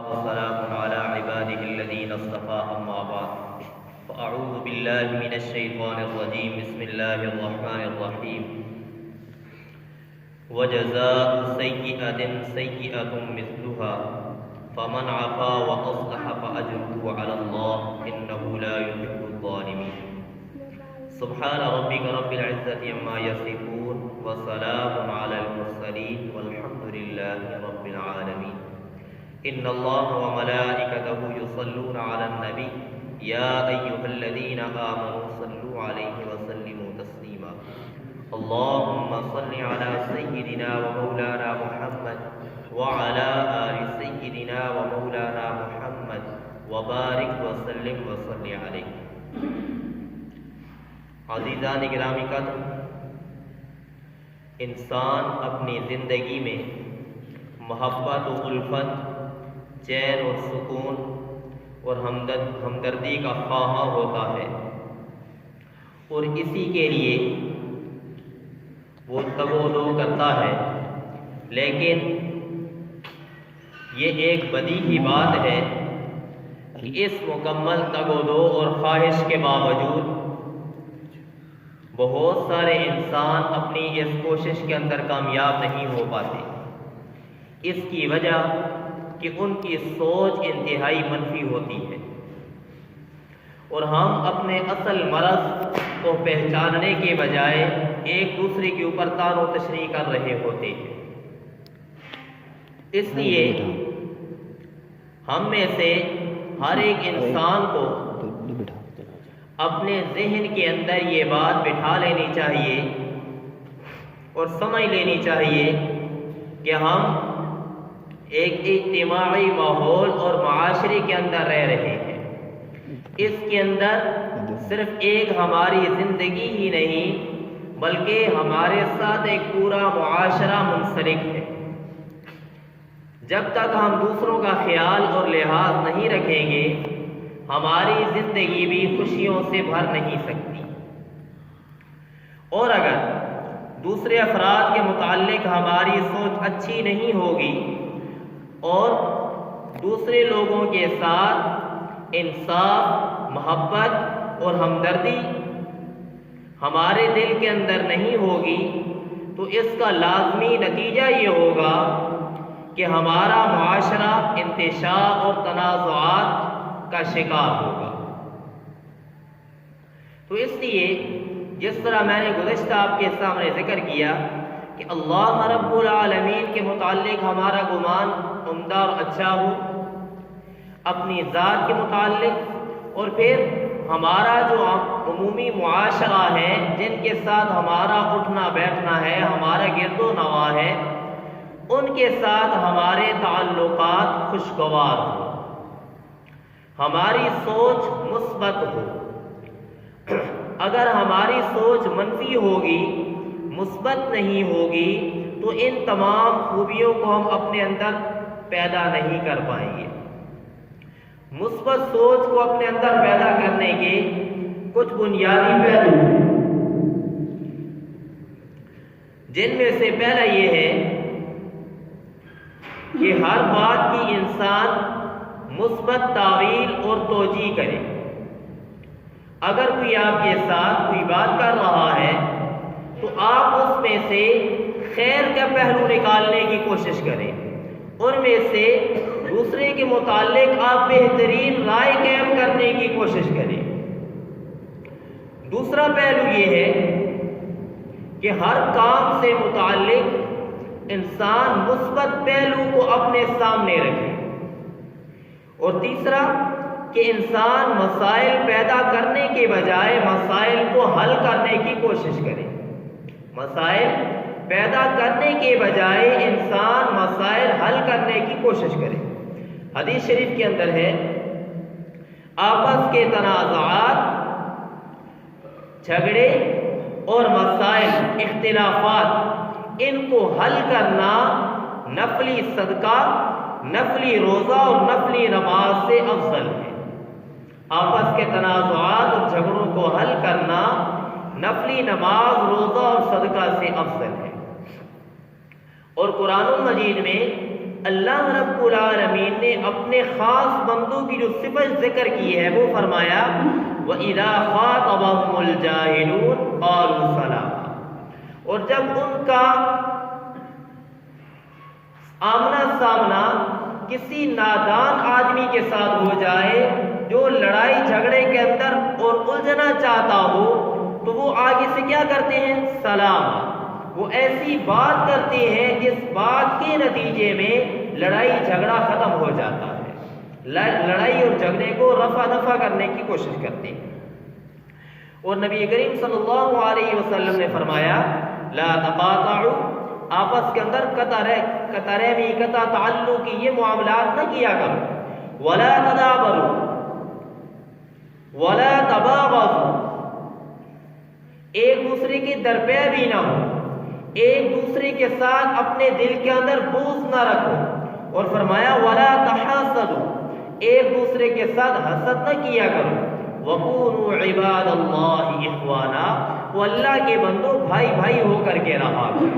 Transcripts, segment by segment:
وسلام على عباده الذين اصطفى أما بعد فأعوذ بالله من الشيطان الرجيم بسم الله الرحمن الرحيم وجزاء سيئة سيئة مثلها فمن عفا وأصلح فأجره على الله إنه لا يحب الظالمين سبحان ربك رب العزة عما يصفون وسلام على المرسلين والحمد لله رب العالمين إن الله وملائكته يصلون على النبي يا أيها الذين آمنوا صلوا عليه وسلموا تسليما اللهم صل على سيدنا ومولانا محمد وعلى آل سيدنا ومولانا محمد وبارك وسلم وصل عليه. عزیزان گرامی قدر، انسان اپنی زندگی میں محبت و الفت، چین اور سکون اور ہمدردی کا خواہاں ہوتا ہے، اور اسی کے لیے وہ تگ و دو کرتا ہے. لیکن یہ ایک بدیہی بات ہے کہ اس مکمل تگ و دو اور خواہش کے باوجود بہت سارے انسان اپنی اس کوشش کے اندر کامیاب نہیں ہو پاتے. اس کی وجہ کہ ان کی سوچ انتہائی منفی ہوتی ہے، اور ہم اپنے اصل مرض کو پہچاننے کے بجائے ایک دوسرے کے اوپر تان و تشریح کر رہے ہوتے ہیں. اس لیے ہم میں سے ہر ایک انسان کو اپنے ذہن کے اندر یہ بات بٹھا لینی چاہیے اور سمجھ لینی چاہیے کہ ہم ایک اجتماعی ماحول اور معاشرے کے اندر رہ رہے ہیں. اس کے اندر صرف ایک ہماری زندگی ہی نہیں بلکہ ہمارے ساتھ ایک پورا معاشرہ منسلک ہے. جب تک ہم دوسروں کا خیال اور لحاظ نہیں رکھیں گے ہماری زندگی بھی خوشیوں سے بھر نہیں سکتی. اور اگر دوسرے افراد کے متعلق ہماری سوچ اچھی نہیں ہوگی اور دوسرے لوگوں کے ساتھ انصاف، محبت اور ہمدردی ہمارے دل کے اندر نہیں ہوگی تو اس کا لازمی نتیجہ یہ ہوگا کہ ہمارا معاشرہ انتشار اور تنازعات کا شکار ہوگا. تو اس لیے جس طرح میں نے گزشتہ آپ کے سامنے ذکر کیا کہ اللہ رب العالمین کے متعلق ہمارا گمان عمدہ اور اچھا ہو، اپنی ذات کے متعلق، اور پھر ہمارا جو عمومی معاشرہ ہے جن کے ساتھ ہمارا اٹھنا بیٹھنا ہے، ہمارا گرد و نواح ہے، ان کے ساتھ ہمارے تعلقات خوشگوار ہوں، ہماری سوچ مثبت ہو. اگر ہماری سوچ منفی ہوگی، مثبت نہیں ہوگی تو ان تمام خوبیوں کو ہم اپنے اندر پیدا نہیں کر پائیں گے. مثبت سوچ کو اپنے اندر پیدا کرنے کے کچھ بنیادی پہلو ہیں، جن میں سے پہلا یہ ہے کہ ہر بات کی انسان مثبت تعویل اور توجیہ کرے. اگر کوئی آپ کے ساتھ کوئی بات کر رہا ہے تو آپ اس میں سے خیر کا پہلو نکالنے کی کوشش کریں، ان میں سے دوسرے کے متعلق آپ بہترین رائے قائم کرنے کی کوشش کریں. دوسرا پہلو یہ ہے کہ ہر کام سے متعلق انسان مثبت پہلو کو اپنے سامنے رکھے. اور تیسرا کہ انسان مسائل پیدا کرنے کے بجائے مسائل کو حل کرنے کی کوشش کرے. مسائل پیدا کرنے کے بجائے انسان مسائل حل کرنے کی کوشش کرے. حدیث شریف کے اندر ہے آپس کے تنازعات، جھگڑے اور مسائل، اختلافات، ان کو حل کرنا نفلی صدقہ، نفلی روزہ اور نفلی نماز سے افضل ہے. آپس کے تنازعات اور جھگڑوں کو حل کرنا نفلی نماز، روزہ اور صدقہ سے افضل ہے. اور قرآن مجید میں اللہ رب العالمین نے اپنے خاص بندوں کی جو صفت ذکر کی ہے وہ فرمایا وَإِذَا خَاطَبَهُمُ الْجَاهِلُونَ قَالُوا سَلَامًا، اور جب ان کا آمنا سامنا کسی نادان آدمی کے ساتھ ہو جائے جو لڑائی جھگڑے کے اندر اور الجھنا چاہتا ہو تو وہ آگے سے کیا کرتے ہیں؟ سلام، وہ ایسی بات کرتے ہیں جس بات کے نتیجے میں لڑائی جھگڑا ختم ہو جاتا ہے، لڑائی اور جھگڑے کو رفع دفع کرنے کی کوشش کرتے ہیں۔ اور نبی کریم صلی اللہ علیہ وسلم نے فرمایا لا تقاطعوا، آپس کے اندر قطع رحمی قطع تعلق کی یہ معاملات نہ کیا کرو، ولا تدابروا ولا تباغضوا، ایک دوسرے کے درپے بھی نہ ہو، ایک دوسرے کے ساتھ اپنے دل کے اندر بغض نہ رکھو، اور فرمایا ولا تحاسدوا، ایک دوسرے کے ساتھ حسد نہ کیا کرو، وَقُونُوا عِبَادَ اللَّهِ إِخْوَانًا، وہ اللہ کے بندوں بھائی بھائی ہو کر کے رہا کرو،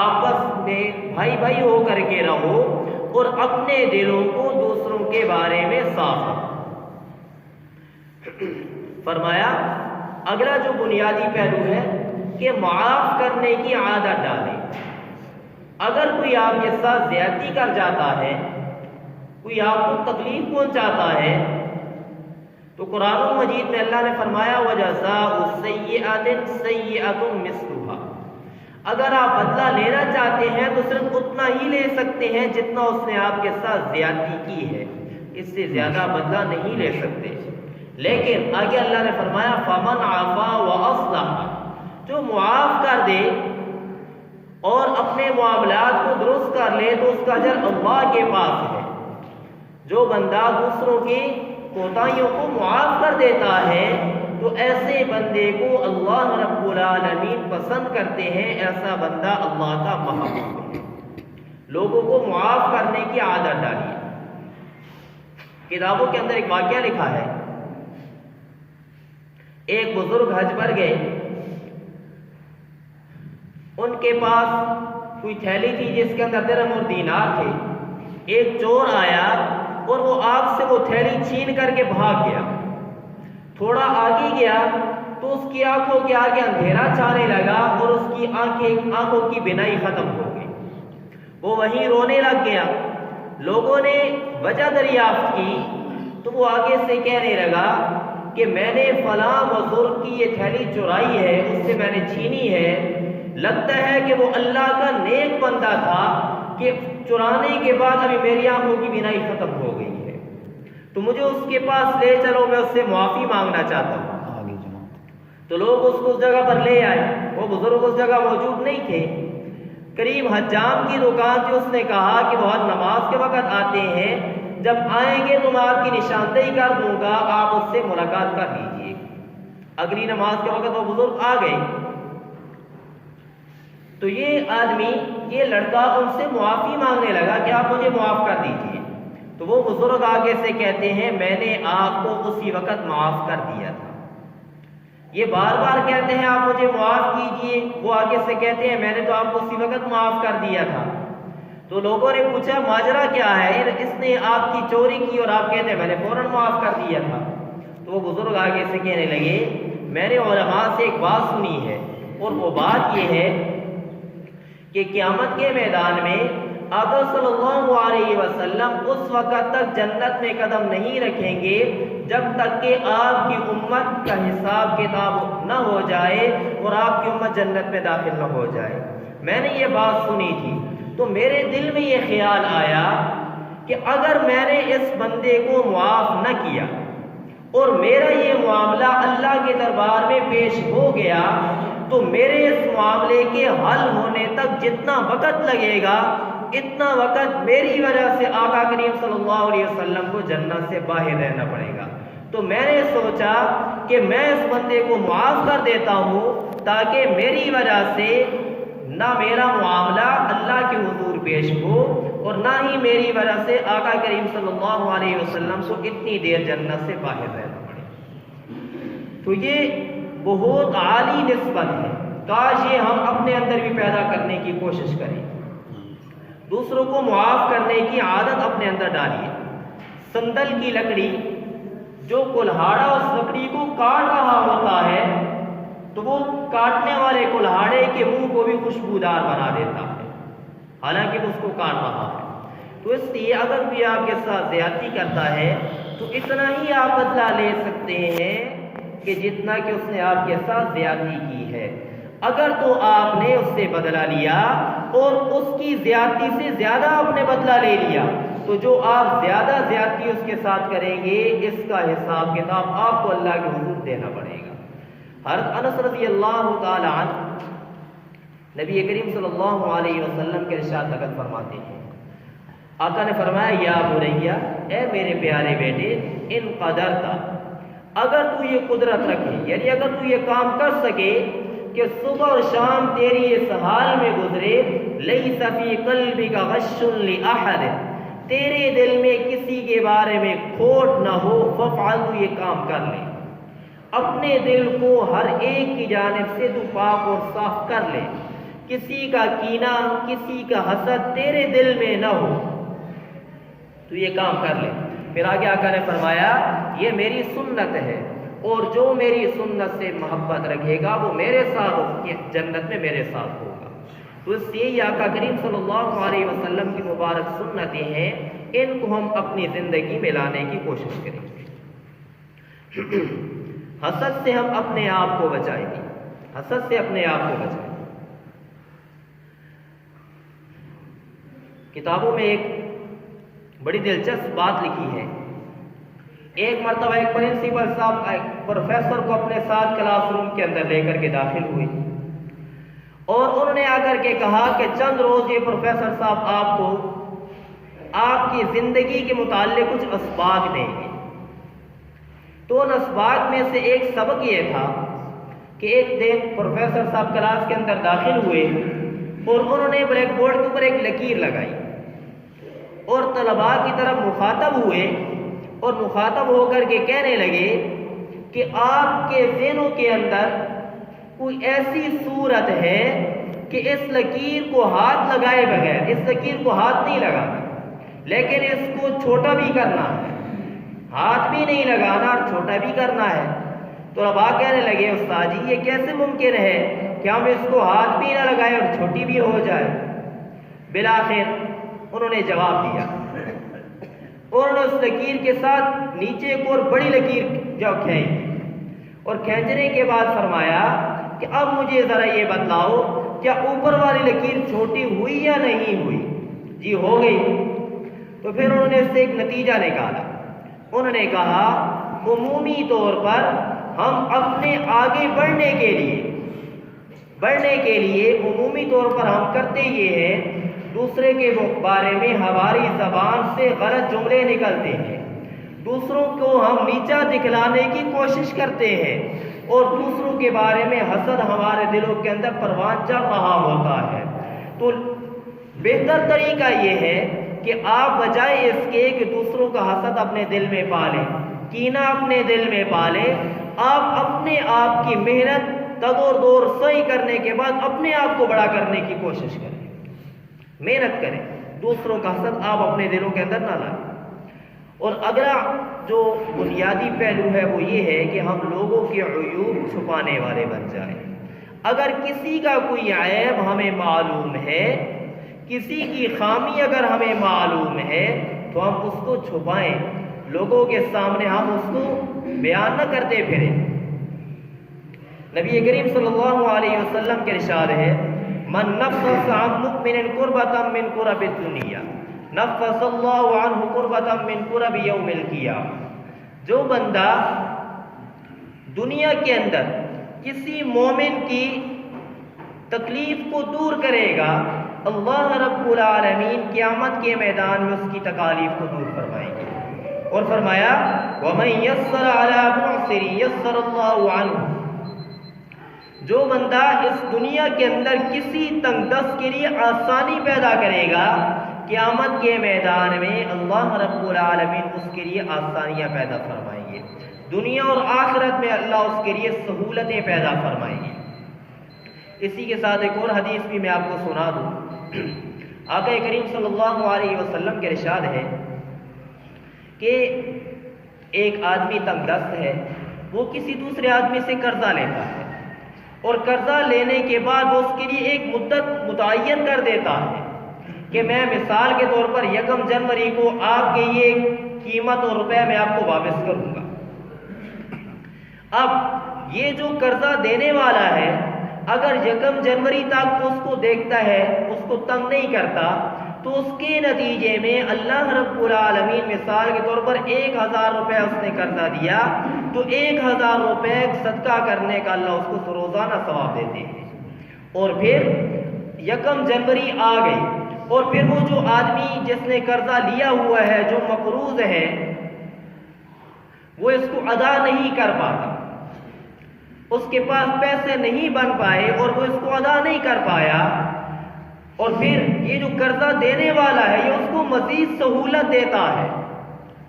آپس میں بھائی بھائی ہو کر کے رہو اور اپنے دلوں کو دوسروں کے بارے میں صاف رکھو۔ فرمایا اگلا جو بنیادی پہلو ہے کہ معاف کرنے کی عادت ڈالیں۔ اگر کوئی آپ کے ساتھ زیادتی کر جاتا ہے، کوئی آپ کو تکلیف پہنچاتا ہے، تو قرآن مجید میں اللہ نے فرمایا وَجَزَاءُ السَّيِّئَةٍ سَيِّئَةٌ مِثْلُهَا، اگر آپ بدلہ لینا چاہتے ہیں تو صرف اتنا ہی لے سکتے ہیں جتنا اس نے آپ کے ساتھ زیادتی کی ہے، اس سے زیادہ بدلہ نہیں لے سکتے۔ لیکن آگے اللہ نے فرمایا فَمَنْ عَفَا وَأَصْلَحَ، جو معاف کر دے اور اپنے معاملات کو درست کر لے تو اس کا اجر اللہ کے پاس ہے۔ جو بندہ دوسروں کی کوتاہیوں کو معاف کر دیتا ہے تو ایسے بندے کو اللہ رب العالمین پسند کرتے ہیں، ایسا بندہ اللہ کا محبوب ہے۔ لوگوں کو معاف کرنے کی عادت ڈالیے۔ کتابوں کے اندر ایک واقعہ لکھا ہے، ایک بزرگ حج پر گئے، ان کے پاس کوئی تھیلی تھی جس کے اندر درہم اور دینار تھے۔ ایک چور آیا اور وہ آپ سے وہ تھیلی چھین کر کے بھاگ گیا۔ تھوڑا آگے گیا تو اس کی آنکھوں کے آگے اندھیرا چھانے لگا اور اس کی آنکھوں کی بینائی ختم ہو گئی۔ وہ وہیں رونے لگ گیا۔ لوگوں نے وجہ دریافت کی تو وہ آگے سے کہنے لگا کہ میں نے فلاں بزرگ کی یہ تھیلی چرائی ہے، اس سے میں نے چھینی ہے، لگتا ہے کہ وہ اللہ کا نیک بندہ تھا کہ چرانے کے بعد ابھی میری آنکھوں کی بینائی ختم ہو گئی ہے، تو مجھے اس کے پاس لے چلو، میں اس سے معافی مانگنا چاہتا ہوں۔ تو لوگ اس کو اس جگہ پر لے آئے، وہ بزرگ اس جگہ موجود نہیں تھے۔ قریب حجام کی دکان تھی، اس نے کہا کہ وہ نماز کے وقت آتے ہیں، جب آئیں گے تو میں آپ کی نشاندہی کر دوں گا، آپ اس سے ملاقات کر لیجیے۔ اگلی نماز کے وقت وہ بزرگ آ گئے تو یہ آدمی، یہ لڑکا ان سے معافی مانگنے لگا کہ آپ مجھے معاف کر دیجیے۔ تو وہ بزرگ آگے سے کہتے ہیں میں نے آپ کو اسی وقت معاف کر دیا تھا۔ یہ بار بار کہتے ہیں آپ مجھے معاف کیجیے، وہ آگے سے کہتے ہیں میں نے تو آپ کو اسی وقت معاف کر دیا تھا۔ تو لوگوں نے پوچھا ماجرا کیا ہے، اس نے آپ کی چوری کی اور آپ کہتے ہیں میں نے فوراً معاف کر دیا تھا۔ تو وہ بزرگ آگے سے کہنے لگے میں نے علماء سے ایک بات سنی ہے، اور وہ بات یہ ہے کہ قیامت کے میدان میں آقا صلی اللہ علیہ وسلم اس وقت تک جنت میں قدم نہیں رکھیں گے جب تک کہ آپ کی امت کا حساب کتاب نہ ہو جائے اور آپ کی امت جنت میں داخل نہ ہو جائے۔ میں نے یہ بات سنی تھی تو میرے دل میں یہ خیال آیا کہ اگر میں نے اس بندے کو معاف نہ کیا اور میرا یہ معاملہ اللہ کے دربار میں پیش ہو گیا تو میرے اس معاملے کے حل ہونے تک جتنا وقت لگے گا اتنا وقت میری وجہ سے آقا کریم صلی اللہ علیہ وسلم کو جنت سے باہر رہنا پڑے گا۔ تو میں نے سوچا کہ میں اس بندے کو معاف کر دیتا ہوں تاکہ میری وجہ سے نہ میرا معاملہ اللہ کے حضور پیش ہو اور نہ ہی میری وجہ سے آقا کریم صلی اللہ علیہ وسلم کو اتنی دیر جنت سے باہر رہنا پڑے۔ تو یہ بہت عالی نسبت ہے، کاش یہ ہم اپنے اندر بھی پیدا کرنے کی کوشش کریں۔ دوسروں کو معاف کرنے کی عادت اپنے اندر ڈالیے۔ سندل کی لکڑی، جو کلہاڑا اس لکڑی کو کاٹ رہا ہوتا ہے تو وہ کاٹنے والے کلہاڑے کے منہ کو بھی خوشبودار بنا دیتا ہے، حالانکہ وہ اس کو کاٹ رہا ہے۔ تو اس لیے اگر کوئی آپ کے ساتھ زیادتی کرتا ہے تو اتنا ہی آپ بدلہ لے سکتے ہیں کہ جتنا کہ اس نے آپ کے ساتھ زیادتی کی ہے۔ اگر تو آپ نے اس سے بدلہ لیا اور اس کی زیادتی سے زیادہ آپ نے بدلہ لے لیا تو جو آپ زیادہ زیادتی اس کے ساتھ کریں گے اس کا حساب کتاب آپ کو اللہ کے حضور دینا پڑے گا۔ حضرت انس رضی اللہ تعالی عنہ نبی کریم صلی اللہ علیہ وسلم کے ارشاد نقل فرماتے ہیں، آقا نے فرمایا یا بنیا، اے میرے پیارے بیٹے، ان قدرتا، اگر تو یہ قدرت رکھے، یعنی اگر تو یہ کام کر سکے کہ صبح اور شام تیری اس حال میں گزرے، لیس فی قلبک غش لأحد، تیرے دل میں کسی کے بارے میں کھوٹ نہ ہو، ففعل، تو یہ کام کر لے، اپنے دل کو ہر ایک کی جانب سے تو پاک اور صاف کر لے، کسی کا کینہ، کسی کا حسد تیرے دل میں نہ ہو، تو یہ کام کر لے۔ پھر آگے آقا نے فرمایا یہ میری سنت ہے، اور جو میری سنت سے محبت رکھے گا وہ میرے ساتھ جنت میں میرے ساتھ ہوگا۔ تو اس لیے یہ آقا کریم صلی اللہ علیہ وسلم کی مبارک سنتیں ہیں، ان کو ہم اپنی زندگی میں لانے کی کوشش کریں گے۔ حسد سے ہم اپنے آپ کو بچائیں گے، حسد سے اپنے آپ کو بچائیں گے۔ کتابوں میں ایک بڑی دلچسپ بات لکھی ہے، ایک مرتبہ ایک پرنسپل صاحب ایک پروفیسر کو اپنے ساتھ کلاس روم کے اندر لے کر کے داخل ہوئے اور انہوں نے آ کر کے کہا کہ چند روز یہ پروفیسر صاحب آپ کو آپ کی زندگی کے متعلق کچھ اسباق دیں گے۔ تو ان اسباق میں سے ایک سبق یہ تھا کہ ایک دن پروفیسر صاحب کلاس کے اندر داخل ہوئے اور انہوں نے بلیک بورڈ کے اوپر ایک لکیر لگائی اور طلباء کی طرف مخاطب ہوئے اور مخاطب ہو کر کے کہنے لگے کہ آپ کے ذہنوں کے اندر کوئی ایسی صورت ہے کہ اس لکیر کو ہاتھ لگائے بغیر، اس لکیر کو ہاتھ نہیں لگانا لیکن اس کو چھوٹا بھی کرنا ہے، ہاتھ بھی نہیں لگانا اور چھوٹا بھی کرنا ہے۔ تو طلباء کہنے لگے استاد جی یہ کیسے ممکن ہے کہ ہم اس کو ہاتھ بھی نہ لگائیں اور چھوٹی بھی ہو جائے؟ بالآخر انہوں نے جواب دیا اور انہوں نے اس لکیر کے ساتھ نیچے کو اور بڑی لکیر جو کھینچی اور کھینچنے کے بعد فرمایا کہ اب مجھے ذرا یہ بتلاؤ کیا اوپر والی لکیر چھوٹی ہوئی یا نہیں ہوئی؟ جی ہو گئی۔ تو پھر انہوں نے اس سے ایک نتیجہ نکالا، انہوں نے کہا عمومی طور پر ہم اپنے آگے بڑھنے کے لیے عمومی طور پر ہم کرتے یہ ہیں دوسرے کے بارے میں ہماری زبان سے غلط جملے نکلتے ہیں، دوسروں کو ہم نیچا دکھلانے کی کوشش کرتے ہیں اور دوسروں کے بارے میں حسد ہمارے دلوں کے اندر پروان چڑھ رہا ہوتا ہے۔ تو بہتر طریقہ یہ ہے کہ آپ بجائے اس کے کہ دوسروں کا حسد اپنے دل میں پالیں، کینہ اپنے دل میں پالیں، آپ اپنے آپ کی محنت تگور دور صحیح کرنے کے بعد اپنے آپ کو بڑا کرنے کی کوشش کریں، محنت کریں، دوسروں کا حسد آپ اپنے دلوں کے اندر نہ لائیں۔ اور اگلا جو بنیادی پہلو ہے وہ یہ ہے کہ ہم لوگوں کے عیوب چھپانے والے بن جائیں۔ اگر کسی کا کوئی عیب ہمیں معلوم ہے، کسی کی خامی اگر ہمیں معلوم ہے تو ہم اس کو چھپائیں، لوگوں کے سامنے ہم اس کو بیان نہ کرتے پھریں۔ نبی کریم صلی اللہ علیہ وسلم کے ارشاد ہے من نفس عن مؤمن قربۃ من قرب الدنیا نفس اللہ عنہ قربۃ من قرب یوم القیامہ، جو بندہ دنیا کے اندر کسی مومن کی تکلیف کو دور کرے گا، اللہ رب العالمین قیامت کے میدان میں اس کی تکالیف کو دور فرمائیں گے۔ اور فرمایا وَمَن يَسَّرَ عَلَى مُعْسِرٍ يَسَّرَ اللَّهُ عَنْهُ، جو بندہ اس دنیا کے اندر کسی تنگ دست کے لیے آسانی پیدا کرے گا، قیامت کے میدان میں اللہ رب العالمین اس کے لیے آسانیاں پیدا فرمائیں گے، دنیا اور آخرت میں اللہ اس کے لیے سہولتیں پیدا فرمائیں گے۔ اسی کے ساتھ ایک اور حدیث بھی میں آپ کو سنا دوں۔ آقا کریم صلی اللہ علیہ وسلم کے ارشاد ہے کہ ایک آدمی تنگ دست ہے، وہ کسی دوسرے آدمی سے قرضہ لیتا ہے اور قرضہ لینے کے بعد وہ اس کے لیے ایک مدت متعین کر دیتا ہے کہ میں مثال کے طور پر 1 جنوری کو آپ کے یہ قیمت اور روپے میں آپ کو واپس کروں گا۔ اب یہ جو قرضہ دینے والا ہے اگر 1 جنوری تک اس کو دیکھتا ہے، اس کو تنگ نہیں کرتا، تو اس کے نتیجے میں اللہ رب العالمین مثال کے طور پر 1000 روپے اس نے قرضہ دیا تو 1000 روپے صدقہ کرنے کا اللہ اس کو روزانہ ثواب دیتے ہیں۔ اور پھر 1 جنوری آ گئی اور پھر وہ جو آدمی جس نے قرضہ لیا ہوا ہے، جو مقروض ہے، وہ اس کو ادا نہیں کر پاتا، اس کے پاس پیسے نہیں بن پائے اور وہ اس کو ادا نہیں کر پایا، اور پھر یہ جو قرضہ دینے والا ہے یہ اس کو مزید سہولت دیتا ہے،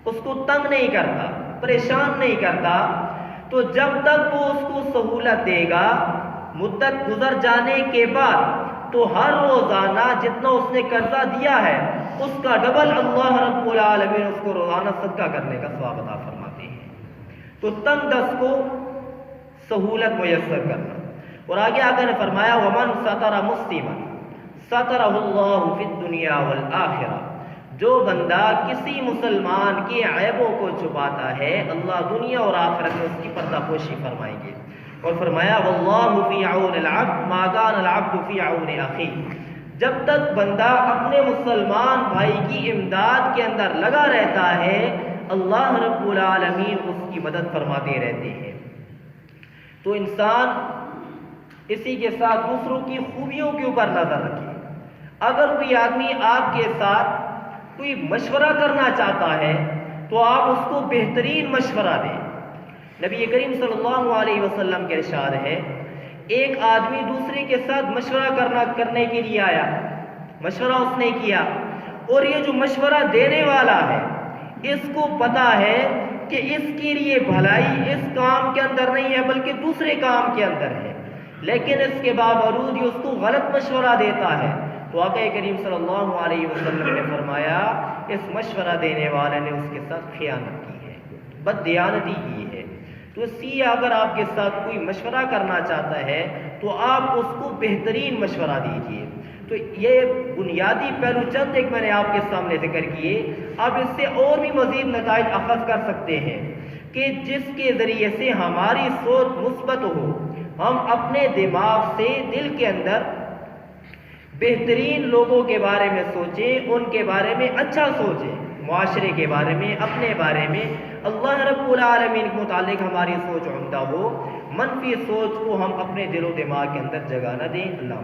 اس کو تنگ نہیں کرتا، پریشان نہیں کرتا، تو جب تک وہ اس کو سہولت دے گا، مدت گزر جانے کے بعد تو ہر روزانہ جتنا اس نے قرضہ دیا ہے اس کا ڈبل اللہ رب العالمین اس کو روزانہ صدقہ کرنے کا ثواب عطا فرماتے ہیں۔ تو تنگ دست کو سہولت میسر کرنا۔ اور آگے آقا نے فرمایا ومن ستر مسلما سترہ اللہ فی الدنیا والآخرہ، جو بندہ کسی مسلمان کے عیبوں کو چھپاتا ہے اللہ دنیا اور آخرت میں اس کی پردہ پوشی فرمائیں گے۔ اور فرمایا واللہ فی عون العبد ما کان العبد فی عون اخیہ، جب تک بندہ اپنے مسلمان بھائی کی امداد کے اندر لگا رہتا ہے اللہ رب العالمین اس کی مدد فرماتے رہتے ہیں۔ تو انسان اسی کے ساتھ دوسروں کی خوبیوں کے اوپر نظر رکھے۔ اگر کوئی آدمی آپ کے ساتھ کوئی مشورہ کرنا چاہتا ہے تو آپ اس کو بہترین مشورہ دیں۔ نبی کریم صلی اللہ علیہ وسلم کے ارشاد ہے ایک آدمی دوسرے کے ساتھ مشورہ کرنے کے لیے آیا، مشورہ اس نے کیا، اور یہ جو مشورہ دینے والا ہے اس کو پتا ہے کہ اس کے لیے بھلائی اس کام کے اندر نہیں ہے بلکہ دوسرے کام کے اندر ہے، لیکن اس کے باوجود یہ اس کو غلط مشورہ دیتا ہے، تو آقا کریم صلی اللہ علیہ وسلم نے فرمایا اس مشورہ دینے والے نے اس کے ساتھ خیانت کی ہے، بددیانتی کی ہے۔ تو اس لیے اگر آپ کے ساتھ کوئی مشورہ کرنا چاہتا ہے تو آپ اس کو بہترین مشورہ دیجیے۔ تو یہ بنیادی پہلو چند ایک میں نے آپ کے سامنے ذکر کیے، آپ اس سے اور بھی مزید نتائج اخذ کر سکتے ہیں کہ جس کے ذریعے سے ہماری سوچ مثبت ہو، ہم اپنے دماغ سے دل کے اندر بہترین لوگوں کے بارے میں سوچیں، ان کے بارے میں اچھا سوچیں، معاشرے کے بارے میں، اپنے بارے میں، اللہ رب العالمین کے متعلق ہماری سوچ عمدہ ہو، منفی سوچ کو ہم اپنے دل و دماغ کے اندر جگہ نہ دیں۔ اللہ